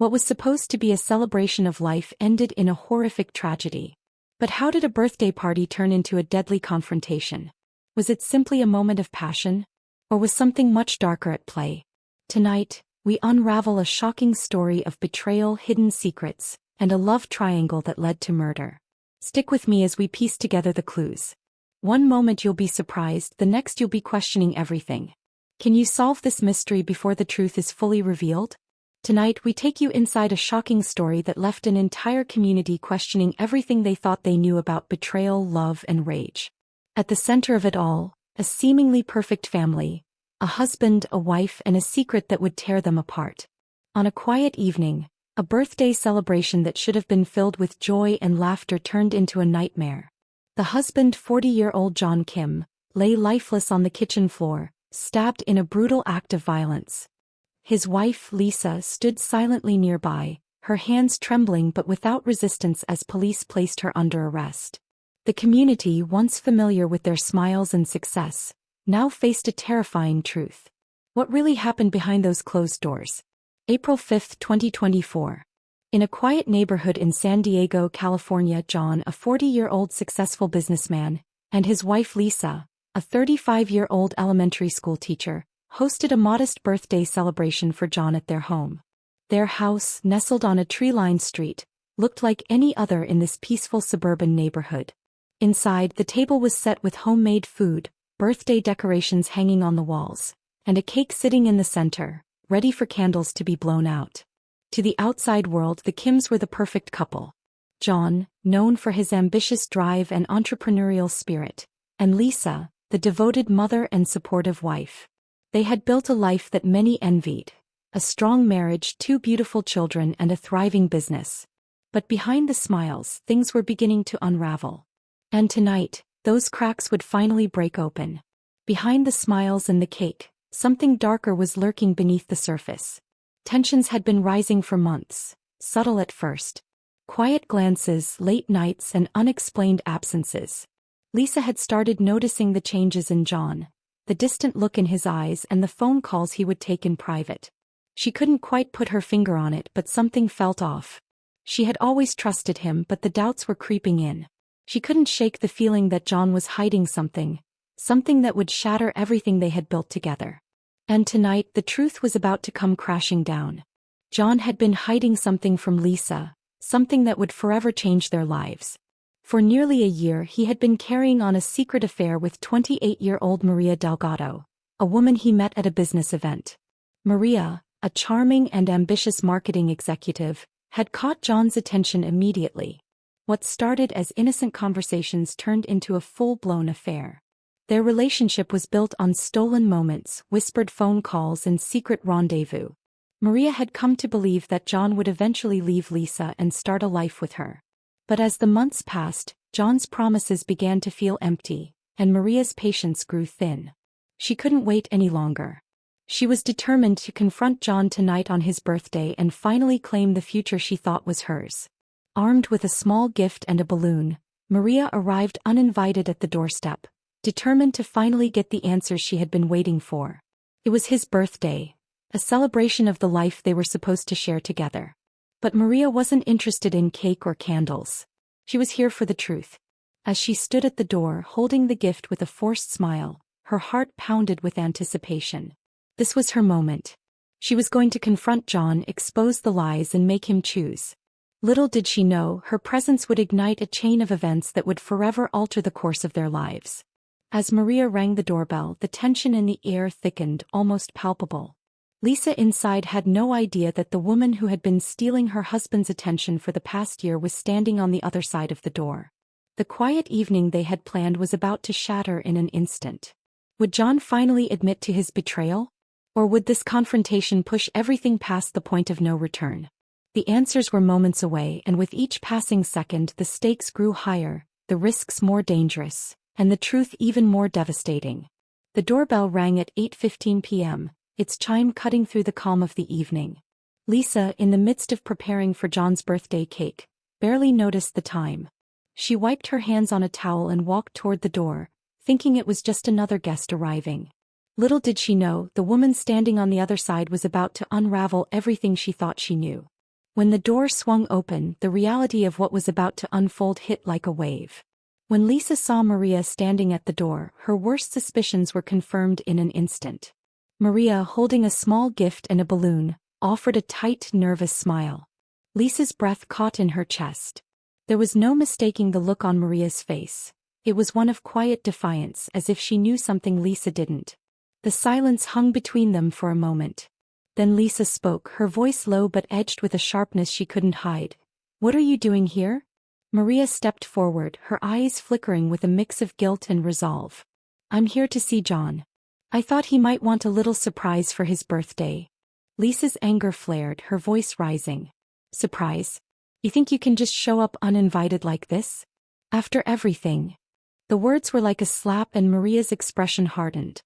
What was supposed to be a celebration of life ended in a horrific tragedy. But how did a birthday party turn into a deadly confrontation? Was it simply a moment of passion? Or was something much darker at play? Tonight, we unravel a shocking story of betrayal, hidden secrets, and a love triangle that led to murder. Stick with me as we piece together the clues. One moment you'll be surprised, the next you'll be questioning everything. Can you solve this mystery before the truth is fully revealed? Tonight we take you inside a shocking story that left an entire community questioning everything they thought they knew about betrayal, love, and rage. At the center of it all, a seemingly perfect family, a husband, a wife, and a secret that would tear them apart. On a quiet evening, a birthday celebration that should have been filled with joy and laughter turned into a nightmare. The husband, 40-year-old John Kim, lay lifeless on the kitchen floor, stabbed in a brutal act of violence. His wife, Lisa, stood silently nearby, her hands trembling but without resistance as police placed her under arrest. The community, once familiar with their smiles and success, now faced a terrifying truth. What really happened behind those closed doors? April 5, 2024. In a quiet neighborhood in San Diego, California, John, a 40-year-old successful businessman, and his wife Lisa, a 35-year-old elementary school teacher, hosted a modest birthday celebration for John at their home. Their house, nestled on a tree-lined street, looked like any other in this peaceful suburban neighborhood. Inside, the table was set with homemade food, birthday decorations hanging on the walls, and a cake sitting in the center, ready for candles to be blown out. To the outside world, the Kims were the perfect couple. John, known for his ambitious drive and entrepreneurial spirit, and Lisa, the devoted mother and supportive wife. They had built a life that many envied, a strong marriage, 2 beautiful children, and a thriving business. But behind the smiles, things were beginning to unravel. And tonight, those cracks would finally break open. Behind the smiles and the cake, something darker was lurking beneath the surface. Tensions had been rising for months, subtle at first. Quiet glances, late nights, and unexplained absences. Lisa had started noticing the changes in John, the distant look in his eyes and the phone calls he would take in private. She couldn't quite put her finger on it, but something felt off. She had always trusted him, but the doubts were creeping in. She couldn't shake the feeling that John was hiding something that would shatter everything they had built together. And tonight, the truth was about to come crashing down. John had been hiding something from Lisa, something that would forever change their lives. For nearly a year he had been carrying on a secret affair with 28-year-old Maria Delgado, a woman he met at a business event. Maria, a charming and ambitious marketing executive, had caught John's attention immediately. What started as innocent conversations turned into a full-blown affair. Their relationship was built on stolen moments, whispered phone calls, and secret rendezvous. Maria had come to believe that John would eventually leave Lisa and start a life with her. But as the months passed, John's promises began to feel empty, and Maria's patience grew thin. She couldn't wait any longer. She was determined to confront John tonight on his birthday and finally claim the future she thought was hers. Armed with a small gift and a balloon, Maria arrived uninvited at the doorstep, determined to finally get the answers she had been waiting for. It was his birthday, a celebration of the life they were supposed to share together. But Maria wasn't interested in cake or candles. She was here for the truth. As she stood at the door holding the gift with a forced smile, her heart pounded with anticipation. This was her moment. She was going to confront John, expose the lies, and make him choose. Little did she know, her presence would ignite a chain of events that would forever alter the course of their lives. As Maria rang the doorbell, the tension in the air thickened, almost palpable. Lisa inside had no idea that the woman who had been stealing her husband's attention for the past year was standing on the other side of the door. The quiet evening they had planned was about to shatter in an instant. Would John finally admit to his betrayal? Or would this confrontation push everything past the point of no return? The answers were moments away, and with each passing second the stakes grew higher, the risks more dangerous, and the truth even more devastating. The doorbell rang at 8:15 p.m., its chime cutting through the calm of the evening. Lisa, in the midst of preparing for John's birthday cake, barely noticed the time. She wiped her hands on a towel and walked toward the door, thinking it was just another guest arriving. Little did she know, the woman standing on the other side was about to unravel everything she thought she knew. When the door swung open, the reality of what was about to unfold hit like a wave. When Lisa saw Maria standing at the door, her worst suspicions were confirmed in an instant. Maria, holding a small gift and a balloon, offered a tight, nervous smile. Lisa's breath caught in her chest. There was no mistaking the look on Maria's face. It was one of quiet defiance, as if she knew something Lisa didn't. The silence hung between them for a moment. Then Lisa spoke, her voice low but edged with a sharpness she couldn't hide. "What are you doing here?" Maria stepped forward, her eyes flickering with a mix of guilt and resolve. "I'm here to see John. I thought he might want a little surprise for his birthday." Lisa's anger flared, her voice rising. "Surprise? You think you can just show up uninvited like this? After everything?" The words were like a slap and Maria's expression hardened.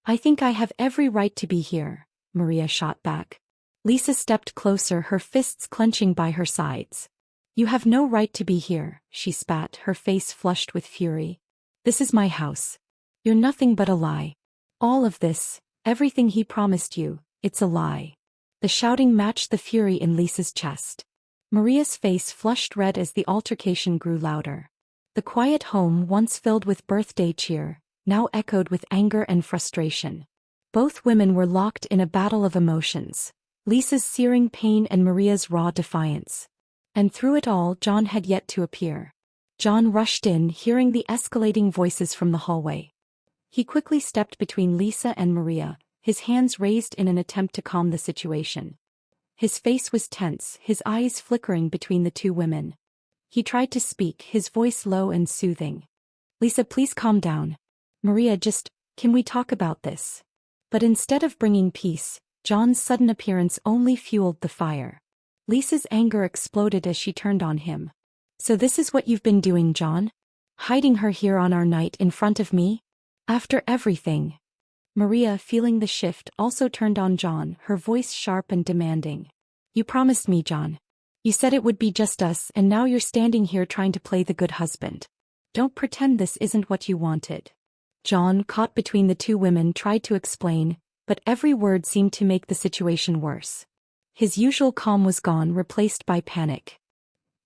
"I think I have every right to be here," Maria shot back. Lisa stepped closer, her fists clenching by her sides. "You have no right to be here," she spat, her face flushed with fury. "This is my house. You're nothing but a lie. All of this, everything he promised you, it's a lie." The shouting matched the fury in Lisa's chest. Maria's face flushed red as the altercation grew louder. The quiet home, once filled with birthday cheer, now echoed with anger and frustration. Both women were locked in a battle of emotions, Lisa's searing pain and Maria's raw defiance. And through it all, John had yet to appear. John rushed in, hearing the escalating voices from the hallway. He quickly stepped between Lisa and Maria, his hands raised in an attempt to calm the situation. His face was tense, his eyes flickering between the two women. He tried to speak, his voice low and soothing. "Lisa, please calm down. Maria, can we talk about this?" But instead of bringing peace, John's sudden appearance only fueled the fire. Lisa's anger exploded as she turned on him. "So this is what you've been doing, John? Hiding her here on our night in front of me? After everything?" Maria, feeling the shift, also turned on John, her voice sharp and demanding. "You promised me, John. You said it would be just us, and now you're standing here trying to play the good husband. Don't pretend this isn't what you wanted." John, caught between the two women, tried to explain, but every word seemed to make the situation worse. His usual calm was gone, replaced by panic.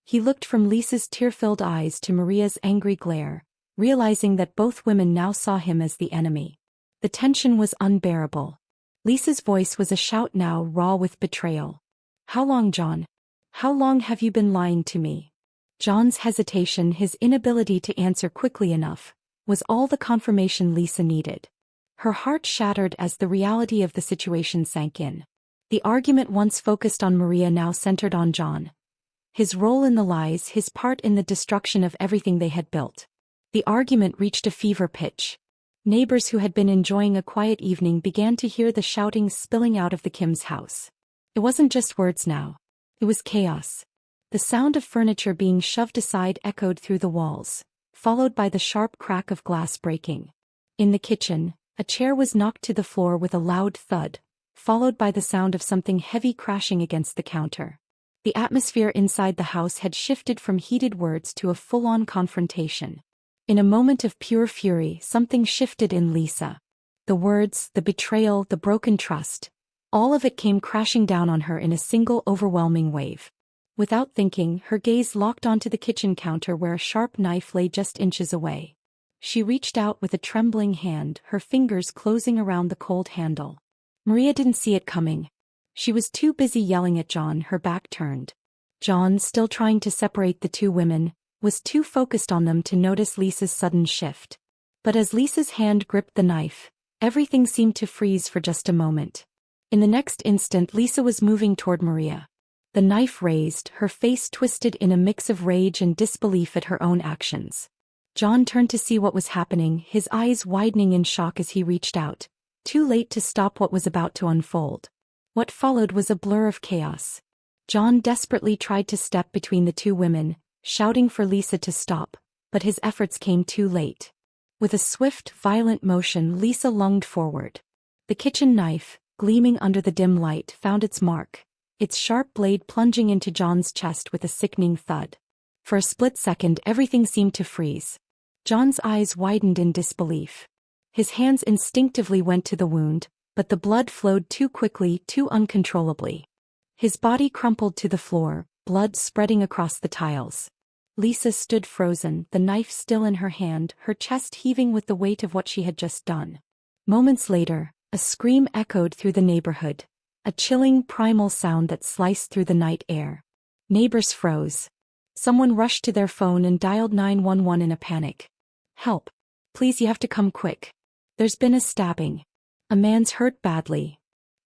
He looked from Lisa's tear-filled eyes to Maria's angry glare, realizing that both women now saw him as the enemy. The tension was unbearable. Lisa's voice was a shout now, raw with betrayal. "How long, John? How long have you been lying to me?" John's hesitation, his inability to answer quickly enough, was all the confirmation Lisa needed. Her heart shattered as the reality of the situation sank in. The argument once focused on Maria now centered on John. His role in the lies, his part in the destruction of everything they had built. The argument reached a fever pitch. Neighbors who had been enjoying a quiet evening began to hear the shouting spilling out of the Kim's house. It wasn't just words now. It was chaos. The sound of furniture being shoved aside echoed through the walls, followed by the sharp crack of glass breaking. In the kitchen, a chair was knocked to the floor with a loud thud, followed by the sound of something heavy crashing against the counter. The atmosphere inside the house had shifted from heated words to a full-on confrontation. In a moment of pure fury, something shifted in Lisa. The words, the betrayal, the broken trust, all of it came crashing down on her in a single overwhelming wave. Without thinking, her gaze locked onto the kitchen counter where a sharp knife lay just inches away. She reached out with a trembling hand, her fingers closing around the cold handle. Maria didn't see it coming. She was too busy yelling at John, her back turned. John, still trying to separate the two women, was too focused on them to notice Lisa's sudden shift. But as Lisa's hand gripped the knife, everything seemed to freeze for just a moment. In the next instant, Lisa was moving toward Maria. The knife raised, her face twisted in a mix of rage and disbelief at her own actions. John turned to see what was happening, his eyes widening in shock as he reached out, too late to stop what was about to unfold. What followed was a blur of chaos. John desperately tried to step between the two women, shouting for Lisa to stop, but his efforts came too late. With a swift, violent motion, Lisa lunged forward. The kitchen knife, gleaming under the dim light, found its mark, its sharp blade plunging into John's chest with a sickening thud. For a split second, everything seemed to freeze. John's eyes widened in disbelief. His hands instinctively went to the wound, but the blood flowed too quickly, too uncontrollably. His body crumpled to the floor, blood spreading across the tiles. Lisa stood frozen, the knife still in her hand, her chest heaving with the weight of what she had just done. Moments later, a scream echoed through the neighborhood, a chilling, primal sound that sliced through the night air. Neighbors froze. Someone rushed to their phone and dialed 911 in a panic. "Help. Please, you have to come quick. There's been a stabbing. A man's hurt badly."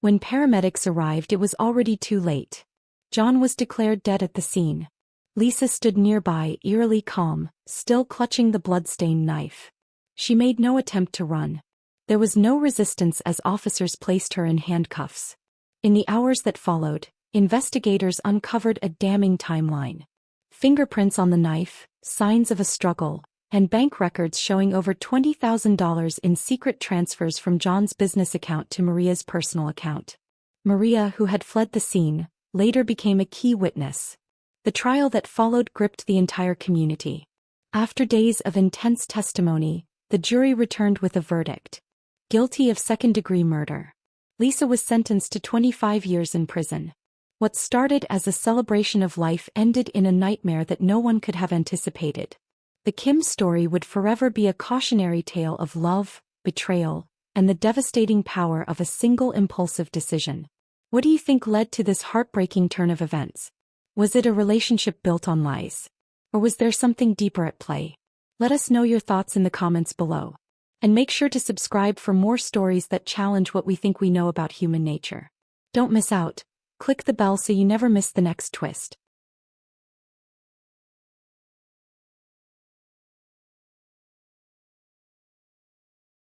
When paramedics arrived, it was already too late. John was declared dead at the scene. Lisa stood nearby, eerily calm, still clutching the blood-stained knife. She made no attempt to run. There was no resistance as officers placed her in handcuffs. In the hours that followed, investigators uncovered a damning timeline. Fingerprints on the knife, signs of a struggle, and bank records showing over $20,000 in secret transfers from John's business account to Maria's personal account. Maria, who had fled the scene, later became a key witness. The trial that followed gripped the entire community. After days of intense testimony, the jury returned with a verdict: guilty of second-degree murder. Lisa was sentenced to 25 years in prison. What started as a celebration of life ended in a nightmare that no one could have anticipated. The Kim story would forever be a cautionary tale of love, betrayal, and the devastating power of a single impulsive decision. What do you think led to this heartbreaking turn of events? Was it a relationship built on lies? Or was there something deeper at play? Let us know your thoughts in the comments below. And make sure to subscribe for more stories that challenge what we think we know about human nature. Don't miss out. Click the bell so you never miss the next twist.